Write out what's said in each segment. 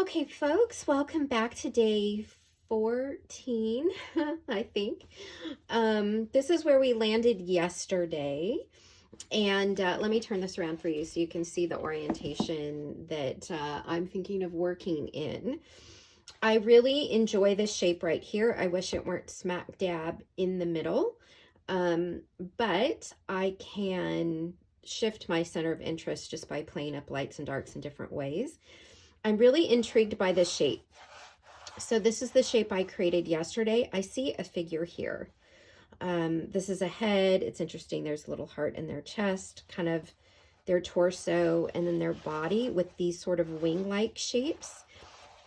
Okay, folks, welcome back to day 14, I think. This is where we landed yesterday. And let me turn this around for you so you can see the orientation that I'm thinking of working in. I really enjoy this shape right here. I wish it weren't smack dab in the middle, but I can shift my center of interest just by playing up lights and darks in different ways. I'm really intrigued by this shape. So this is the shape I created yesterday. I see a figure here. This is a head. It's interesting. There's a little heart in their chest, kind of their torso, and then their body with these sort of wing-like shapes.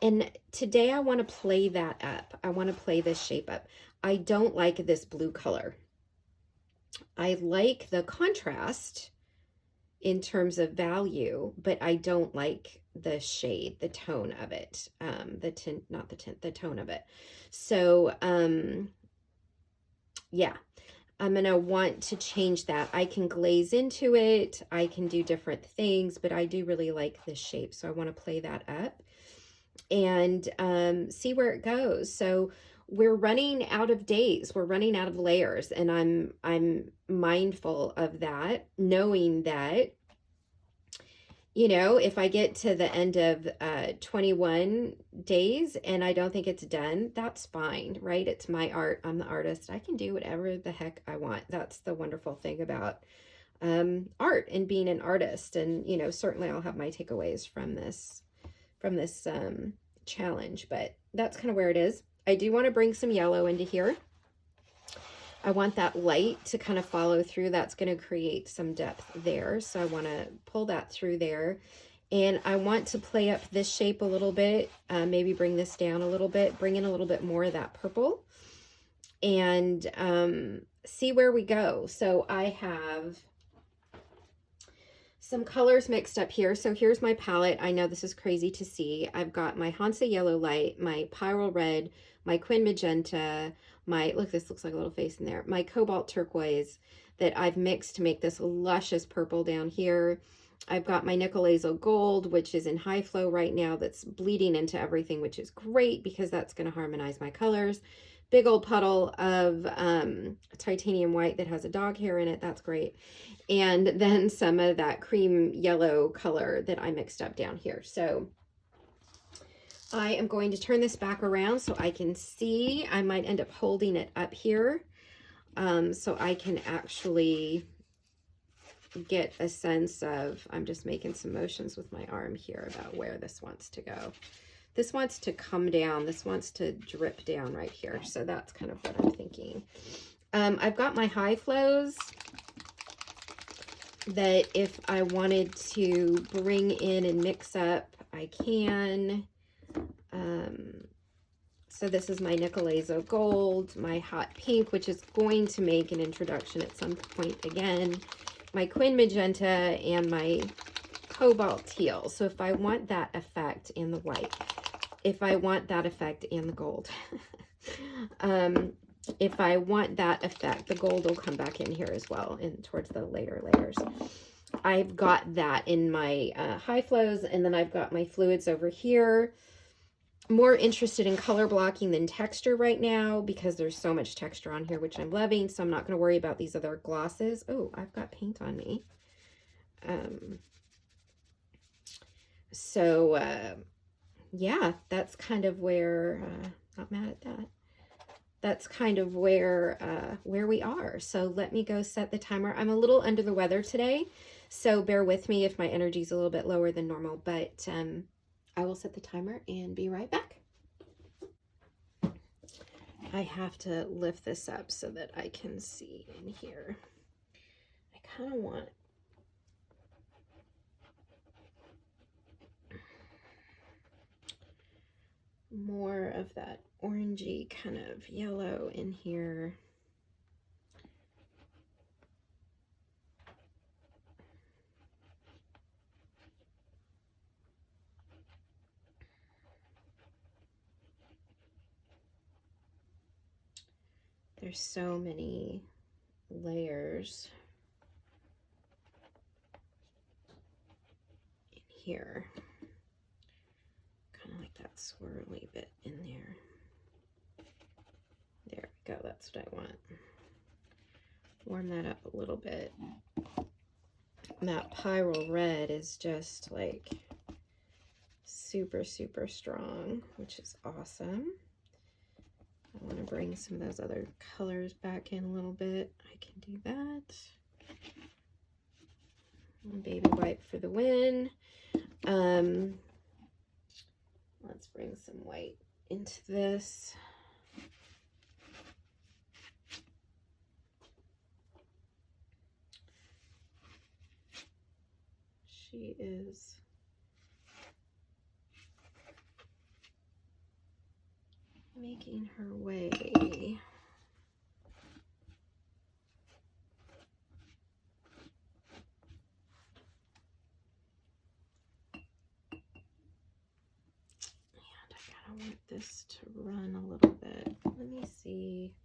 And today I want to play that up. I want to play this shape up. I don't like this blue color. I like the contrast in terms of value, but I don't like the shade, the tone of it, the tone of it. So, yeah, I'm going to want to change that. I can glaze into it. I can do different things, but I do really like this shape. So I want to play that up and see where it goes. So we're running out of days. We're running out of layers, and I'm mindful of that, knowing that, you know, if I get to the end of 21 days and I don't think it's done, that's fine, right? It's my art. I'm the artist. I can do whatever the heck I want. That's the wonderful thing about art and being an artist. And, you know, certainly I'll have my takeaways from this challenge, but that's kind of where it is. I do want to bring some yellow into here. I want that light to kind of follow through. That's going to create some depth there. So I want to pull that through there. And I want to play up this shape a little bit, maybe bring this down a little bit, bring in a little bit more of that purple, and see where we go. So I have some colors mixed up here. So here's my palette. I know this is crazy to see. I've got my Hansa Yellow Light, my Pyrrole Red, my Quin Magenta, look, this looks like a little face in there, my Cobalt Turquoise that I've mixed to make this luscious purple down here. I've got my Nickel Azo Gold, which is in high flow right now, that's bleeding into everything, which is great because that's going to harmonize my colors. Big old puddle of titanium white that has a dog hair in it. That's great. And then some of that cream yellow color that I mixed up down here. So I am going to turn this back around so I can see. I might end up holding it up here so I can actually get a sense of, I'm just making some motions with my arm here about where this wants to go. This wants to come down. This wants to drip down right here. So that's kind of what I'm thinking. I've got my high flows that if I wanted to bring in and mix up, I can. So this is my Nickel Azo Gold, my Hot Pink, which is going to make an introduction at some point again, my Quin Magenta, and my Cobalt Teal. So if I want that effect in the white, if I want that effect in the gold, if I want that effect, the gold will come back in here as well, and towards the later layers. I've got that in my high flows, and then I've got my fluids over here. More interested in color blocking than texture right now because there's so much texture on here, which I'm loving, so I'm not going to worry about these other glosses. Oh, I've got paint on me. Yeah, that's kind of where, not mad at that. That's kind of where we are. So let me go set the timer. I'm a little under the weather today, so bear with me if my energy is a little bit lower than normal, but I will set the timer and be right back. I have to lift this up so that I can see in here. I kind of want more of that orangey kind of yellow in here. There's so many layers in here. Kind of like that swirly bit in there. There we go, that's what I want. Warm that up a little bit. And that pyrrole red is just like super, super strong, which is awesome. I want to bring some of those other colors back in a little bit. I can do that. Baby wipe for the win. Let's bring some white into this. She is making her way. I want this to run a little bit. Let me see.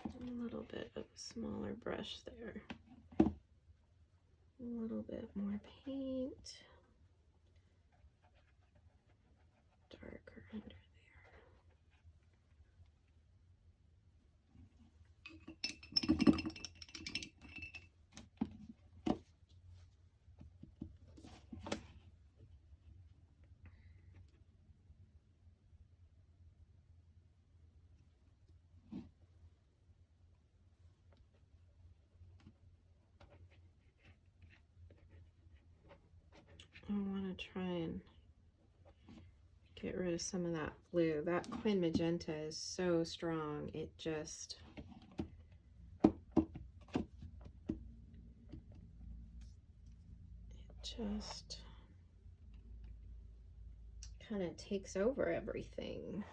A little bit of a smaller brush there. A little bit more paint. Darker under there. I want to try and get rid of some of that blue. That Quin Magenta is so strong. It just kind of takes over everything.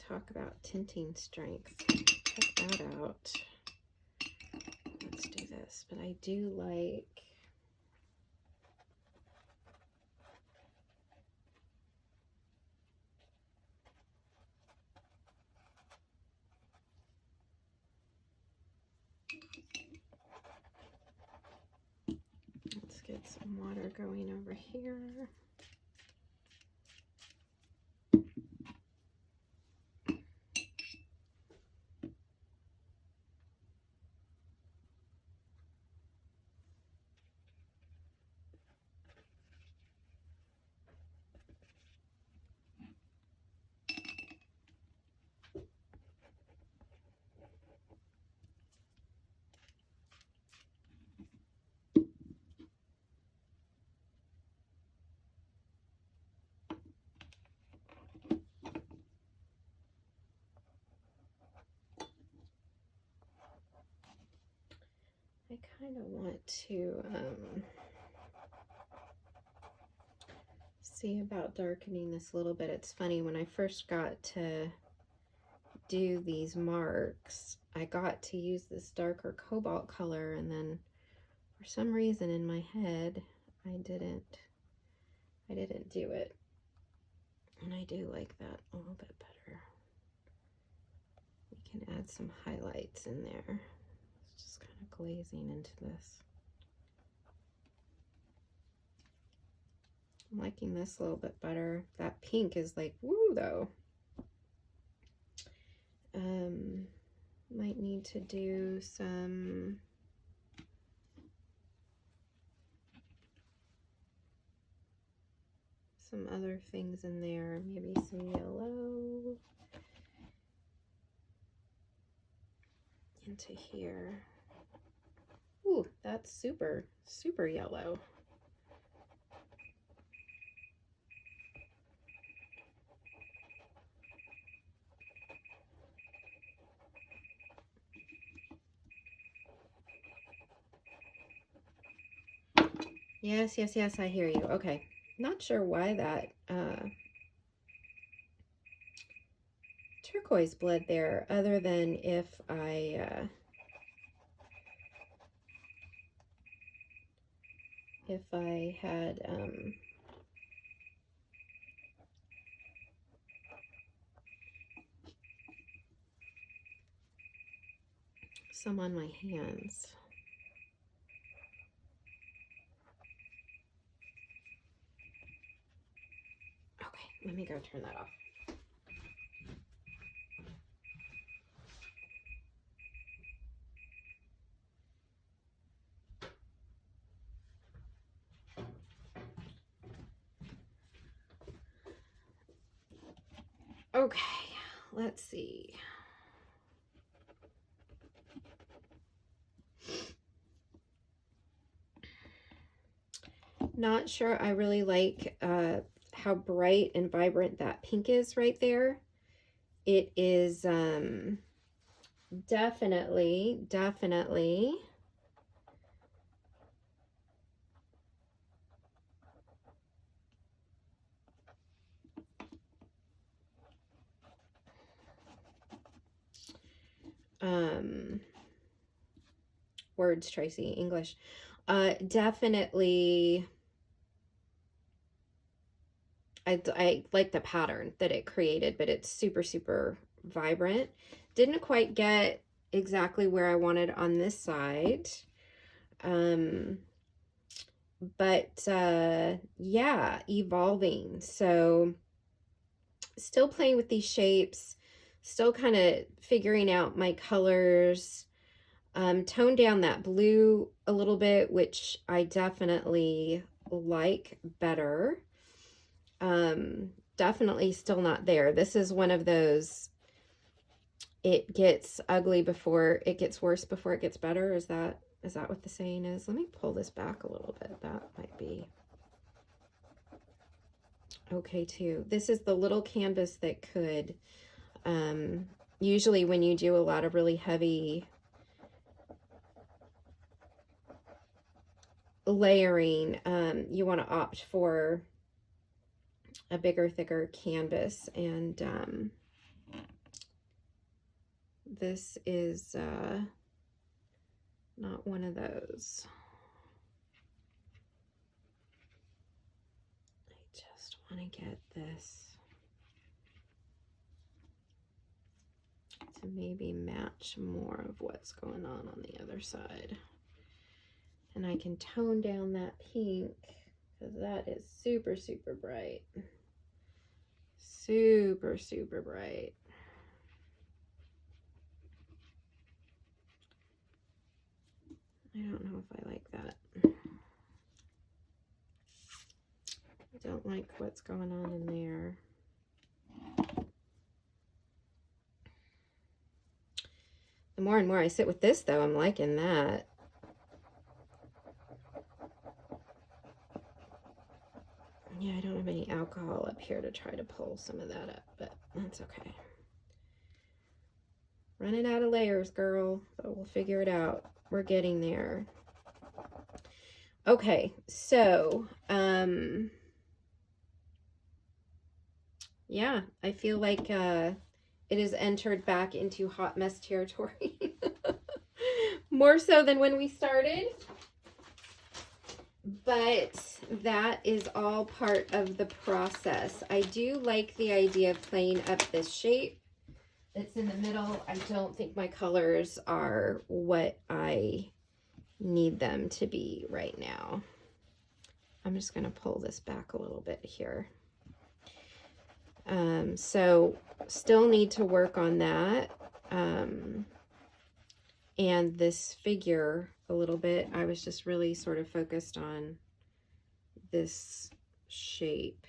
Talk about tinting strength. Check that out. Let's do this. But I do like let's get some water going over here. I kind of want to see about darkening this a little bit. It's funny, when I first got to do these marks, I got to use this darker cobalt color, and then for some reason in my head I didn't do it, and I do like that a little bit better. We can add some highlights in there. It's just kind of glazing into this. I'm liking this a little bit better. That pink is like, woo, though. Might need to do some other things in there. Maybe some yellow into here. Ooh, that's super, super yellow. Yes, yes, yes, I hear you. Okay. Not sure why that turquoise bled there, other than if I if I had some on my hands. Okay, let me go turn that off. Okay, let's see. Not sure I really like how bright and vibrant that pink is right there. It is definitely words, Tracy, English. Definitely, I like the pattern that it created, but it's super vibrant. Didn't quite get exactly where I wanted on this side. But yeah, evolving. So still playing with these shapes, still kind of figuring out my colors. Tone down that blue a little bit, which I definitely like better. Definitely still not there. This is one of those, it gets ugly before it gets worse before it gets better. Is that what the saying is? Let me pull this back a little bit. That might be okay too. This is the little canvas that could, usually when you do a lot of really heavy layering, you want to opt for a bigger, thicker canvas, and this is not one of those. I just want to get this to maybe match more of what's going on the other side. And I can tone down that pink because that is super bright. Super bright. I don't know if I like that. I don't like what's going on in there. The more and more I sit with this, though, I'm liking that. Yeah, I don't have any alcohol up here to try to pull some of that up, but that's okay. Running out of layers, girl, but we'll figure it out. We're getting there. Okay, so, yeah, I feel like it has entered back into hot mess territory. More so than when we started. But that is all part of the process. I do like the idea of playing up this shape that's in the middle. I don't think my colors are what I need them to be right now. I'm just going to pull this back a little bit here. So still need to work on that. And this figure a little bit. I was just really sort of focused on this shape.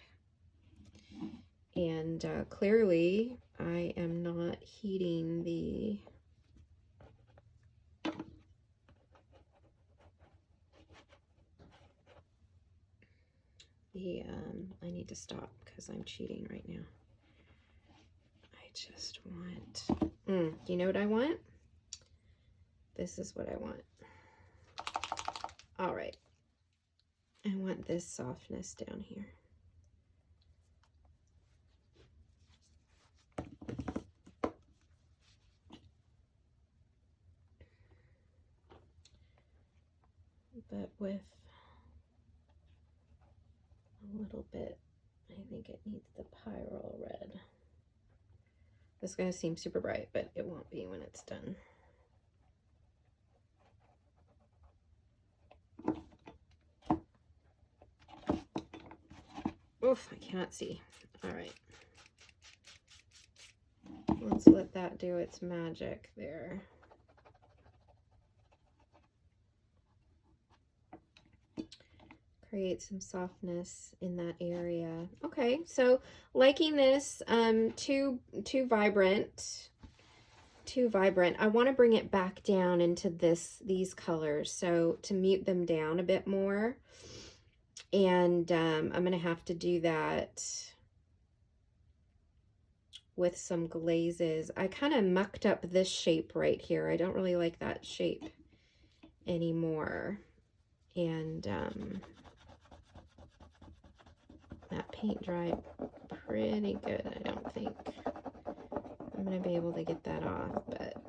And clearly I am not heating the I need to stop because I'm cheating right now. I just want, you know what I want? This is what I want. All right. I want this softness down here. But with a little bit. I think it needs the pyrrole red. This is going to seem super bright, but it won't be when it's done. Oof, I cannot see. All right. Let's let that do its magic there. Create some softness in that area. Okay, so liking this, too vibrant. I want to bring it back down into these colors, so to mute them down a bit more. And I'm going to have to do that with some glazes. I kind of mucked up this shape right here. I don't really like that shape anymore. And that paint dried pretty good, I don't think. I'm going to be able to get that off, but...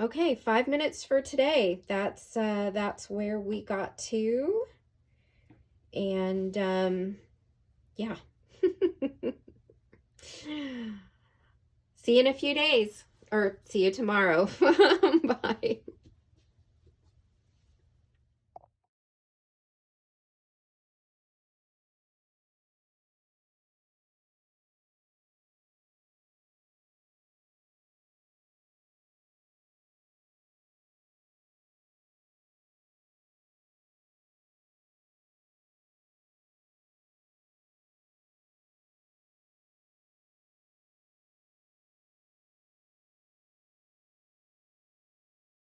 Okay, 5 minutes for today. That's where we got to. And, yeah. See you in a few days, or see you tomorrow. Bye.